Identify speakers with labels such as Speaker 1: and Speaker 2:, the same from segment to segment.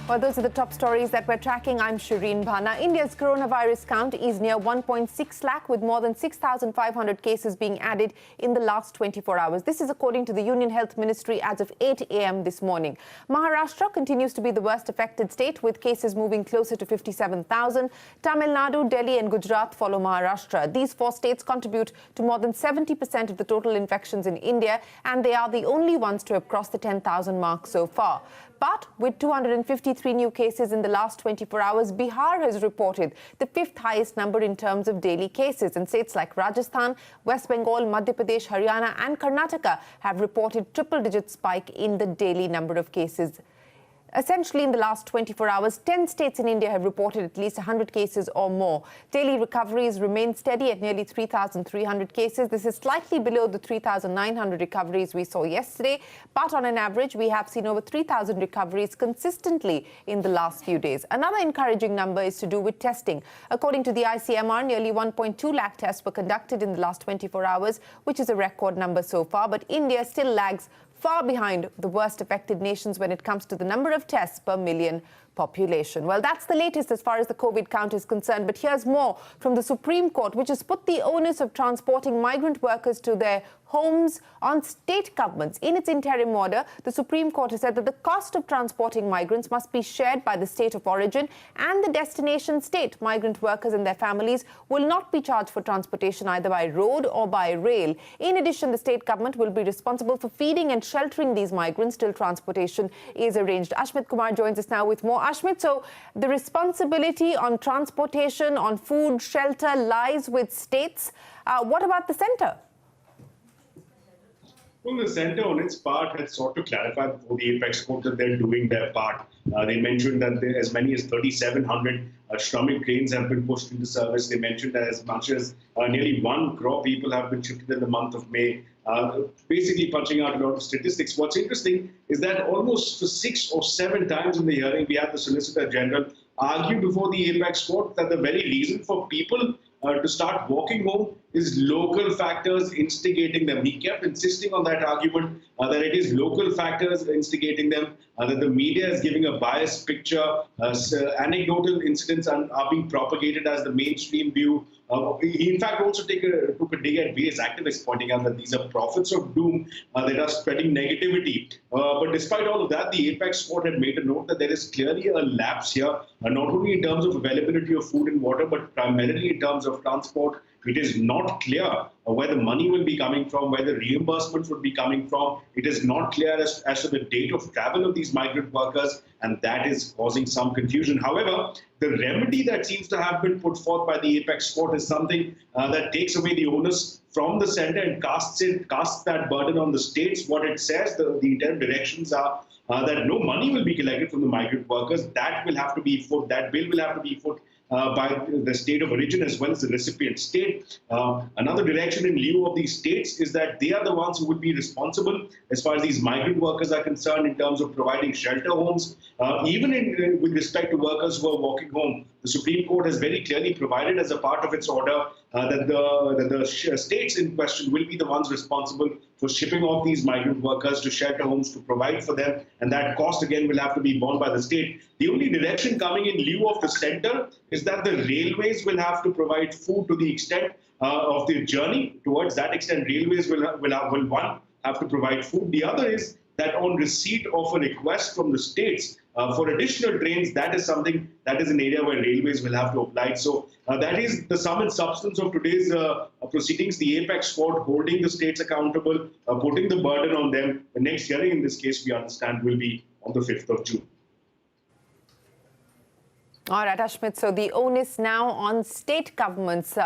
Speaker 1: Well, those are the top stories that we're tracking. I'm Shireen Bhana. India's coronavirus count is near 1.6 lakh, with more than 6,500 cases being added in the last 24 hours. This is according to the Union Health Ministry as of 8 a.m. this morning. Maharashtra continues to be the worst affected state, with cases moving closer to 57,000. Tamil Nadu, Delhi and Gujarat follow Maharashtra. These four states contribute to more than 70% of the total infections in India, and they are the only ones to have crossed the 10,000 mark so far. But with 253 new cases in the last 24 hours, Bihar has reported the fifth highest number in terms of daily cases. And states like Rajasthan, West Bengal, Madhya Pradesh, Haryana and Karnataka have reported triple-digit spike in the daily number of cases. Essentially, in the last 24 hours, 10 states in India have reported at least 100 cases or more. Daily recoveries remain steady at nearly 3,300 cases. This is slightly below the 3,900 recoveries we saw yesterday. But on an average, we have seen over 3,000 recoveries consistently in the last few days. Another encouraging number is to do with testing. According to the ICMR, nearly 1.2 lakh tests were conducted in the last 24 hours, which is a record number so far. But India still lags far behind the worst affected nations when it comes to the number of tests per million population. Well, that's the latest as far as the COVID count is concerned. But here's more from the Supreme Court, which has put the onus of transporting migrant workers to their homes on state governments. In its interim order, the Supreme Court has said that the cost of transporting migrants must be shared by the state of origin and the destination state. Migrant workers and their families will not be charged for transportation either by road or by rail. In addition, the state government will be responsible for feeding and sheltering these migrants till transportation is arranged. Ashmit Kumar joins us now with more. Ashmit, so the responsibility on transportation, on food, shelter lies with states. What about the centre?
Speaker 2: Well, the centre on its part had sought to clarify before the apex court that they're doing their part. They mentioned that as many as 3,700 Shramik trains have been pushed into service. They mentioned that as much as nearly 1 crore people have been shifted in the month of May, basically punching out a lot of statistics. What's interesting is that almost for 6 or 7 times in the hearing, we had the Solicitor General argue before the apex court that the very reason for people to start walking home is local factors instigating them. He kept insisting on that argument that it is local factors instigating them, that the media is giving a biased picture, anecdotal incidents are being propagated as the mainstream view. He, in fact, also took a dig at various activists, pointing out that these are prophets of doom that are spreading negativity. But despite all of that, the apex court had made a note that there is clearly a lapse here, not only in terms of availability of food and water, but primarily in terms of transport. It is not clear where the money will be coming from, where the reimbursements would be coming from. It is not clear as to the date of travel of these migrant workers, and that is causing some confusion. However, the remedy that seems to have been put forth by the apex court is something that takes away the onus from the centre and casts that burden on the states. What it says, the interim directions are that no money will be collected from the migrant workers. That will have to be foot. That bill will have to be foot by the state of origin as well as the recipient state. Another direction in lieu of these states is that they are the ones who would be responsible as far as these migrant workers are concerned in terms of providing shelter homes. Even with respect to workers who are walking home, the Supreme Court has very clearly provided as a part of its order that the states in question will be the ones responsible for shipping off these migrant workers to shelter homes to provide for them, and that cost again will have to be borne by the state. The only direction coming in lieu of the centre is that the railways will have to provide food to the extent of the journey. Towards that extent, railways will one have to provide food. The other is that on receipt of a request from the states for additional trains, that is something that is an area where railways will have to apply. So that is the sum and substance of today's proceedings. The apex court holding the states accountable, putting the burden on them. The next hearing in this case, we understand, will be on the 5th of June.
Speaker 1: All right, Ashmit. So the onus now on state governments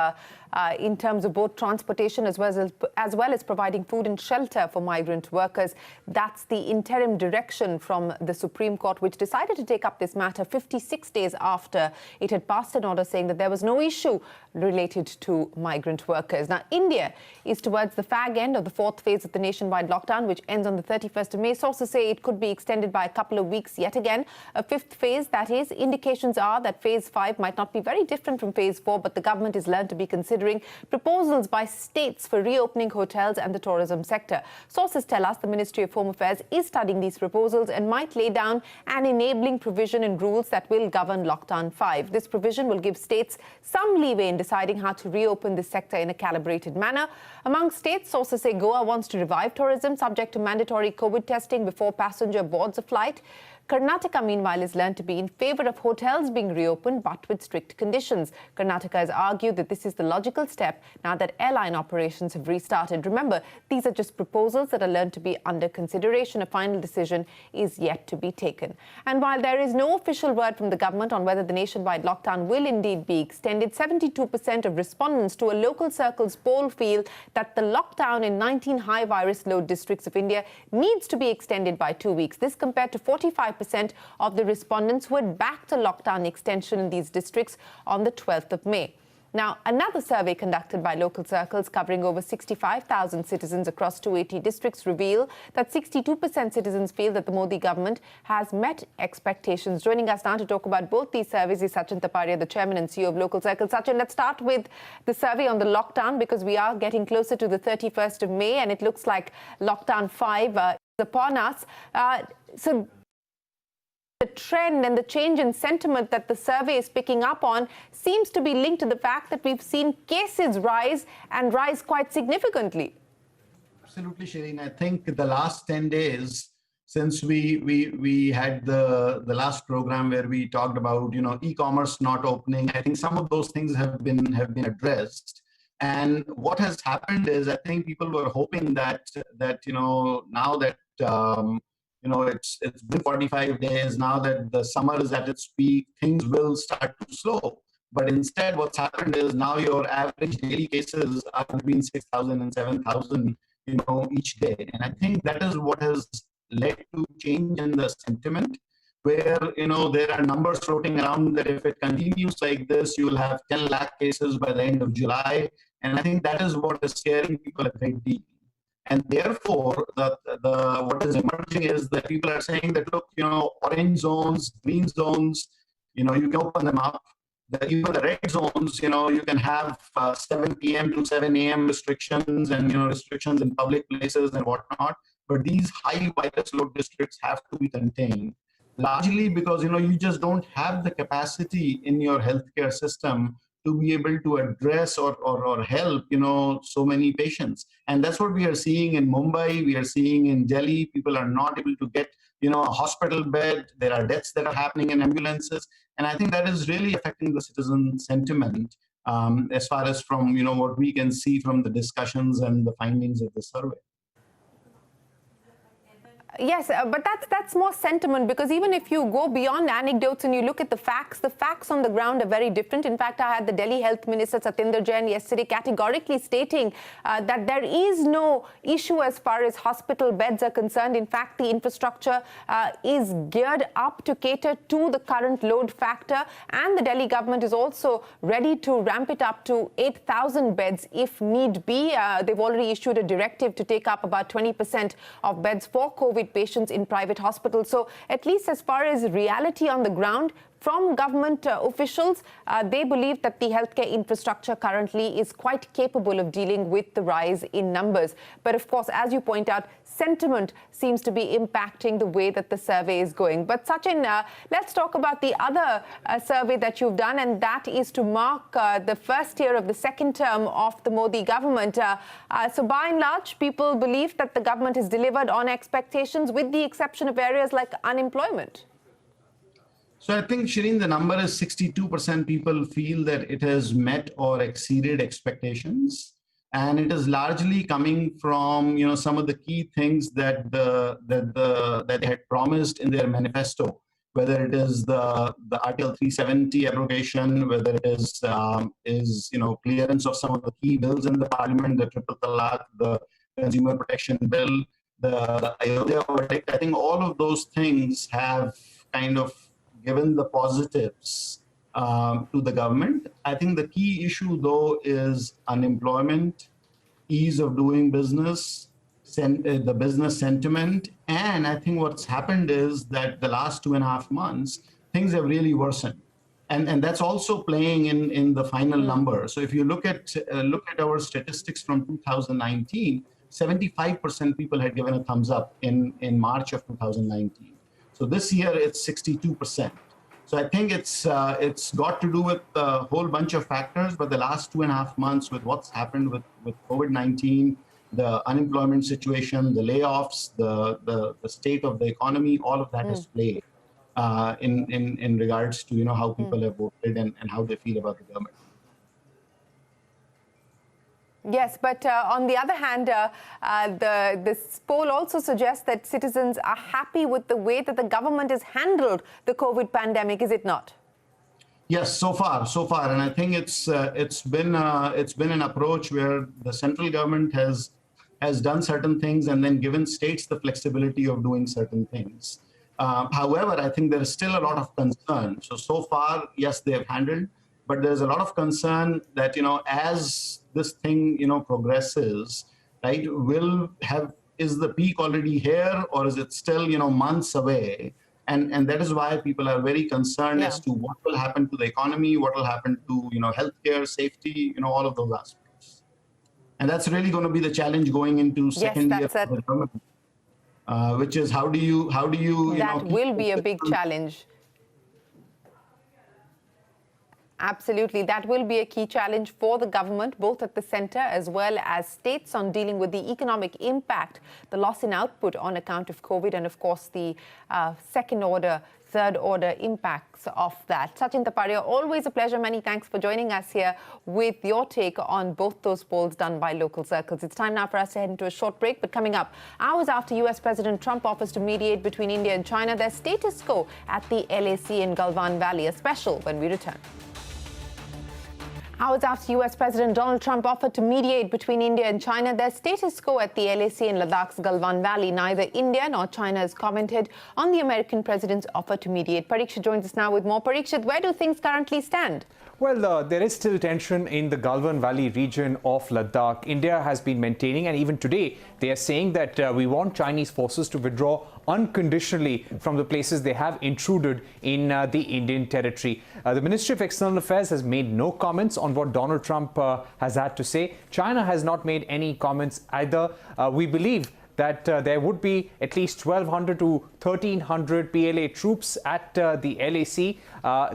Speaker 1: in terms of both transportation as well as providing food and shelter for migrant workers. That's the interim direction from the Supreme Court, which decided to take up this matter 56 days after it had passed an order saying that there was no issue related to migrant workers. Now, India is towards the fag end of the 4th phase of the nationwide lockdown, which ends on the 31st of May. Sources say it could be extended by a couple of weeks yet again. A 5th phase, that is. Indications are that phase 5 might not be very different from phase 4, but the government is learned to be considered considering proposals by states for reopening hotels and the tourism sector. Sources tell us the Ministry of Home Affairs is studying these proposals and might lay down an enabling provision in rules that will govern Lockdown 5. This provision will give states some leeway in deciding how to reopen this sector in a calibrated manner. Among states, sources say Goa wants to revive tourism subject to mandatory COVID testing before passenger boards a flight. Karnataka, meanwhile, is learned to be in favour of hotels being reopened, but with strict conditions. Karnataka has argued that this is the logical step now that airline operations have restarted. Remember, these are just proposals that are learned to be under consideration. A final decision is yet to be taken. And while there is no official word from the government on whether the nationwide lockdown will indeed be extended, 72% of respondents to a local circles poll feel that the lockdown in 19 high virus load districts of India needs to be extended by 2 weeks. This compared to 45% of the respondents who had backed a lockdown extension in these districts on the 12th of May. Now, another survey conducted by local circles covering over 65,000 citizens across 280 districts reveal that 62% citizens feel that the Modi government has met expectations. Joining us now to talk about both these surveys is Sachin Taparia, the chairman and CEO of Local Circles. Sachin, let's start with the survey on the lockdown because we are getting closer to the 31st of May and it looks like lockdown 5 is upon us. So the trend and the change in sentiment that the survey is picking up on seems to be linked to the fact that we've seen cases rise and rise quite significantly.
Speaker 3: Absolutely, Shireen. I think the last 10 days since we had the last program where we talked about e-commerce not opening, I think some of those things have been addressed. And what has happened is I think people were hoping that now that it's been 45 days now that the summer is at its peak, things will start to slow. But instead, what's happened is now your average daily cases are between 6,000 and 7,000, each day. And I think that is what has led to change in the sentiment, where, there are numbers floating around that if it continues like this, you will have 10 lakh cases by the end of July. And I think that is what is scaring people a great deal. And therefore, what is emerging is that people are saying that, look, orange zones, green zones, you can open them up. Even the red zones, you can have 7 p.m. to 7 a.m. restrictions and, restrictions in public places and whatnot. But these high virus load districts have to be contained, largely because, you just don't have the capacity in your healthcare system to be able to address or help, so many patients. And that's what we are seeing in Mumbai, we are seeing in Delhi. People are not able to get, a hospital bed. There are deaths that are happening in ambulances. And I think that is really affecting the citizen sentiment as far as from, what we can see from the discussions and the findings of the survey.
Speaker 1: Yes, but that's more sentiment, because even if you go beyond anecdotes and you look at the facts on the ground are very different. In fact, I had the Delhi Health Minister Satinder Jain yesterday categorically stating that there is no issue as far as hospital beds are concerned. In fact, the infrastructure is geared up to cater to the current load factor, and the Delhi government is also ready to ramp it up to 8,000 beds if need be. They've already issued a directive to take up about 20% of beds for COVID patients in private hospitals. So at least as far as reality on the ground from government officials, they believe that the healthcare infrastructure currently is quite capable of dealing with the rise in numbers. But of course, as you point out, sentiment seems to be impacting the way that the survey is going. But Sachin, let's talk about the other survey that you've done, and that is to mark the first year of the second term of the Modi government. So by and large, people believe that the government has delivered on expectations, with the exception of areas like unemployment.
Speaker 3: So I think, Shireen, the number is 62% people feel that it has met or exceeded expectations. And it is largely coming from, some of the key things that they had promised in their manifesto, whether it is the Article 370 abrogation, whether it is clearance of some of the key bills in the parliament, the Triple Talaq, the Consumer Protection Bill, the Ayodhya verdict. I think all of those things have kind of given the positives to the government. I think the key issue, though, is unemployment, ease of doing business, the business sentiment. And I think what's happened is that the last 2.5 months, things have really worsened. And that's also playing in the final number. So if you look at our statistics from 2019, 75% people had given a thumbs up in March of 2019. So this year it's 62%. So I think it's got to do with a whole bunch of factors, but the last 2.5 months with what's happened with COVID-19, the unemployment situation, the layoffs, the state of the economy, all of that has played in regards to how people have voted and how they feel about the government.
Speaker 1: Yes, but on the other hand, this poll also suggests that citizens are happy with the way that the government has handled the COVID pandemic, is it not?
Speaker 3: Yes, so far, and I think it's been an approach where the central government has done certain things and then given states the flexibility of doing certain things. However, I think there is still a lot of concern. So far, yes, they have handled, but there's a lot of concern that as this thing progresses, right? Is the peak already here, or is it still months away? And that is why people are very concerned as to what will happen to the economy, what will happen to healthcare, safety, all of those aspects. And that's really going to be the challenge going into second year of the government, which is how do you
Speaker 1: that will be a big challenge. Absolutely. That will be a key challenge for the government, both at the centre as well as states, on dealing with the economic impact, the loss in output on account of COVID, and of course the second order, third order impacts of that. Sachin Taparia, always a pleasure. Many thanks for joining us here with your take on both those polls done by local circles. It's time now for us to head into a short break, but coming up, hours after US President Trump offers to mediate between India and China, there's status quo at the LAC in Galwan Valley. A special when we return. Hours after US President Donald Trump offered to mediate between India and China, there's status quo at the LAC in Ladakh's Galwan Valley. Neither India nor China has commented on the American president's offer to mediate. Parikshit joins us now with more. Parikshit, where do things currently stand?
Speaker 4: Well, there is still tension in the Galwan Valley region of Ladakh. India has been maintaining, and even today, they are saying that we want Chinese forces to withdraw unconditionally from the places they have intruded in the Indian territory. The Ministry of External Affairs has made no comments on what Donald Trump has had to say. China has not made any comments either. We believe that there would be at least 1,200 to 1,300 PLA troops at the LAC.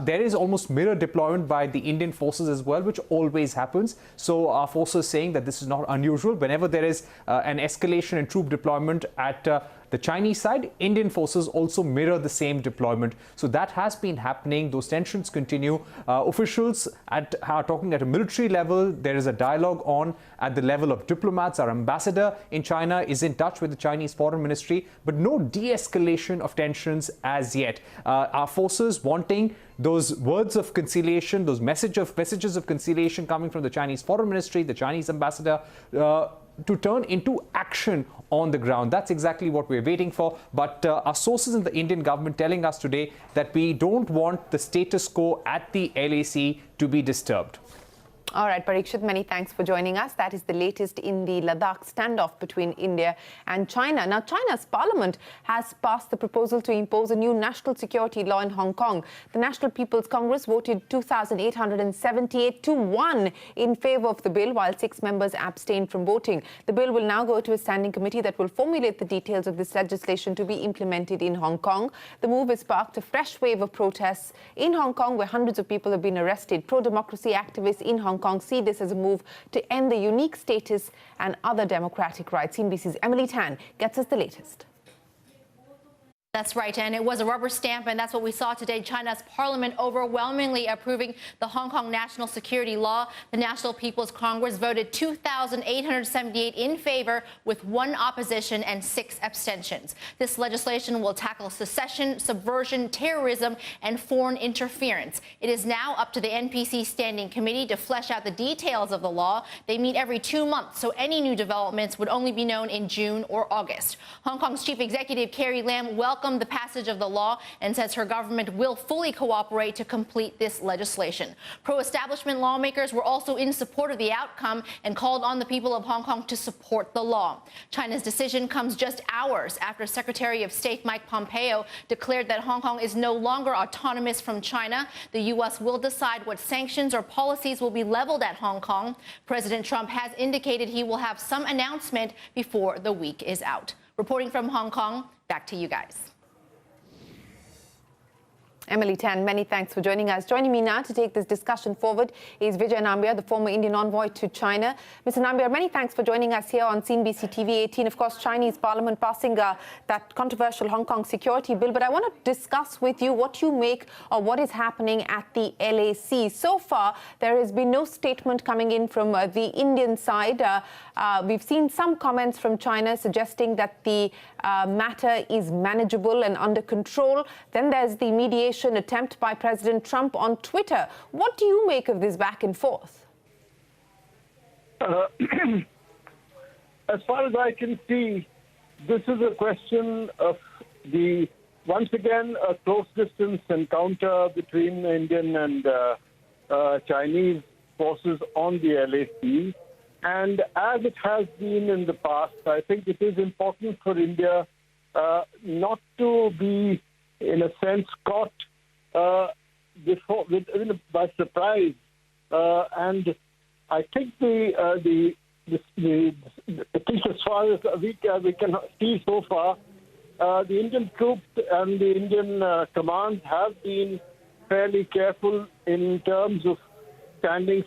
Speaker 4: There is almost mirror deployment by the Indian forces as well, which always happens. So our forces saying that this is not unusual. Whenever there is an escalation in troop deployment at the Chinese side, Indian forces also mirror the same deployment. So that has been happening. Those tensions continue. Officials are talking at a military level. There is a dialogue on at the level of diplomats. Our ambassador in China is in touch with the Chinese Foreign Ministry, but no de-escalation of tensions as yet. Our forces wanting those words of conciliation, those messages of conciliation coming from the Chinese Foreign Ministry, the Chinese ambassador, to turn into action on the ground. That's exactly what we're waiting for. But our sources in the Indian government telling us today that we don't want the status quo at the LAC to be disturbed.
Speaker 1: All right, Parikshit, many thanks for joining us. That is the latest in the Ladakh standoff between India and China. Now, China's parliament has passed the proposal to impose a new national security law in Hong Kong. The National People's Congress voted 2,878 to 1 in favor of the bill, while 6 members abstained from voting. The bill will now go to a standing committee that will formulate the details of this legislation to be implemented in Hong Kong. The move has sparked a fresh wave of protests in Hong Kong, where hundreds of people have been arrested. Pro-democracy activists in Hong Kong see this as a move to end the unique status and other democratic rights. CNBC's Emily Tan gets us the latest.
Speaker 5: That's right, and it was a rubber stamp, and that's what we saw today. China's parliament overwhelmingly approving the Hong Kong national security law. The National People's Congress voted 2,878 in favor, with 1 opposition and 6 abstentions. This legislation will tackle secession, subversion, terrorism, and foreign interference. It is now up to the NPC Standing Committee to flesh out the details of the law. They meet every 2 months, so any new developments would only be known in June or August. Hong Kong's Chief Executive Carrie Lam welcomed welcomed the passage of the law and says her government will fully cooperate to complete this legislation. Pro-establishment lawmakers were also in support of the outcome and called on the people of Hong Kong to support the law. China's decision comes just hours after Secretary of State Mike Pompeo declared that Hong Kong is no longer autonomous from China. The U.S. will decide what sanctions or policies will be leveled at Hong Kong. President Trump has indicated he will have some announcement before the week is out. Reporting from Hong Kong, back to you guys.
Speaker 1: Emily Tan, many thanks for joining us. Joining me now to take this discussion forward is Vijay Nambiar, the former Indian envoy to China. Mr. Nambiar, many thanks for joining us here on CNBC-TV18. Of course, Chinese Parliament passing that controversial Hong Kong security bill. But I want to discuss with you what you make of what is happening at the LAC. So far, there has been no statement coming in from the Indian side. We've seen some comments from China suggesting that the matter is manageable and under control. Then there's the mediation attempt by President Trump on Twitter. What do you make of this back and forth?
Speaker 6: As far as I can see, this is a question of once again, a close distance encounter between Indian and Chinese forces on the LAC. And as it has been in the past, I think it is important for India not to be, in a sense, caught by surprise. And I think at least as far as we can see so far, the Indian troops and the Indian command have been fairly careful in terms of standing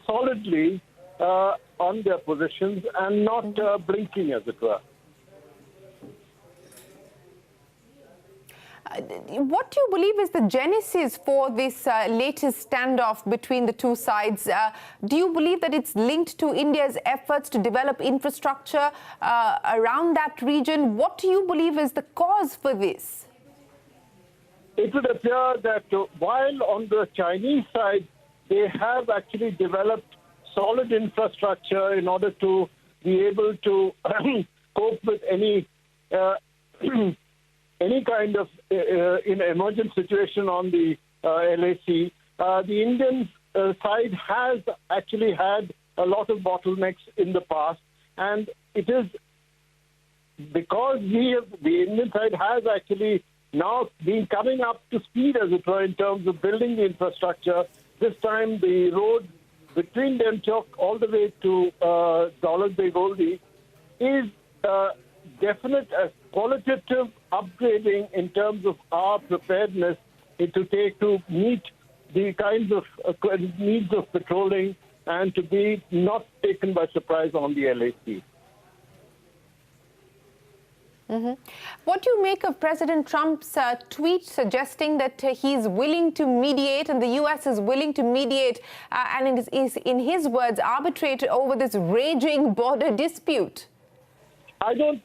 Speaker 6: solidly on their positions and not blinking, as it were.
Speaker 1: What do you believe is the genesis for this latest standoff between the two sides? Do you believe that it's linked to India's efforts to develop infrastructure around that region? What do you believe is the cause for this?
Speaker 6: It would appear that while on the Chinese side, they have actually developed solid infrastructure in order to be able to cope with any kind of in emergent situation on the LAC. The Indian side has actually had a lot of bottlenecks in the past, and it is because the Indian side has actually now been coming up to speed, as it were, in terms of building the infrastructure. This time the road between Demchok all the way to Daulat Beg Oldi is definite as qualitative upgrading in terms of our preparedness to meet the kinds of needs of patrolling and to be not taken by surprise on the LAC.
Speaker 1: What do you make of President Trump's tweet suggesting that he's willing to mediate and the U.S. is willing to mediate and is, in his words, arbitrate over this raging border dispute?
Speaker 6: I think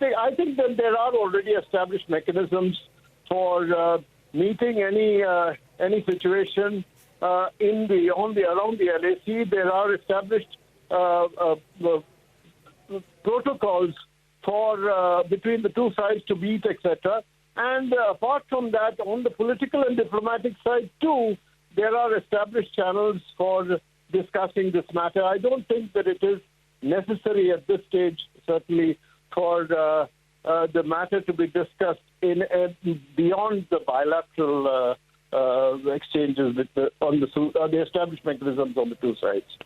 Speaker 6: that there are already established mechanisms for meeting any situation around the LAC. There are established protocols for between the two sides to meet, etc. And apart from that, on the political and diplomatic side too, there are established channels for discussing this matter. I don't think that it is necessary at this stage, certainly, for the matter to be discussed beyond the bilateral exchanges with the established mechanisms on the two sides.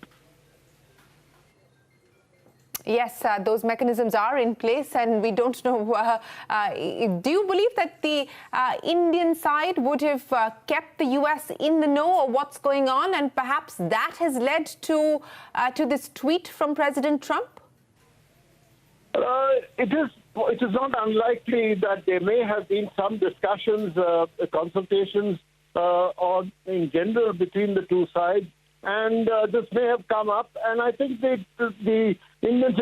Speaker 1: Yes, those mechanisms are in place, and we don't know. Do you believe that the Indian side would have kept the U.S. in the know of what's going on, and perhaps that has led to this tweet from President Trump?
Speaker 6: It is not unlikely that there may have been some discussions, consultations, or in general between the two sides. And this may have come up, and I think the Indian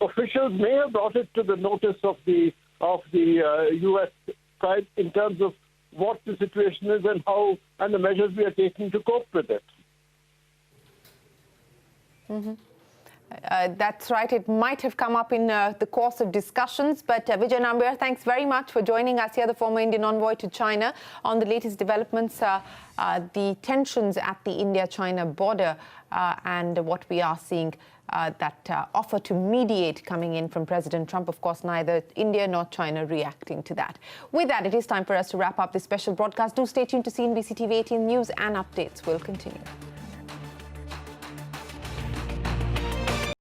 Speaker 6: officials may have brought it to the notice of the U.S. side in terms of what the situation is and the measures we are taking to cope with it.
Speaker 1: That's right. It might have come up in the course of discussions. But Vijay Nambiar, thanks very much for joining us here, the former Indian envoy to China, on the latest developments, the tensions at the India-China border and what we are seeing. That offer to mediate coming in from President Trump. Of course, neither India nor China reacting to that. With that, it is time for us to wrap up this special broadcast. Do stay tuned to CNBC-TV18 News, and updates will continue.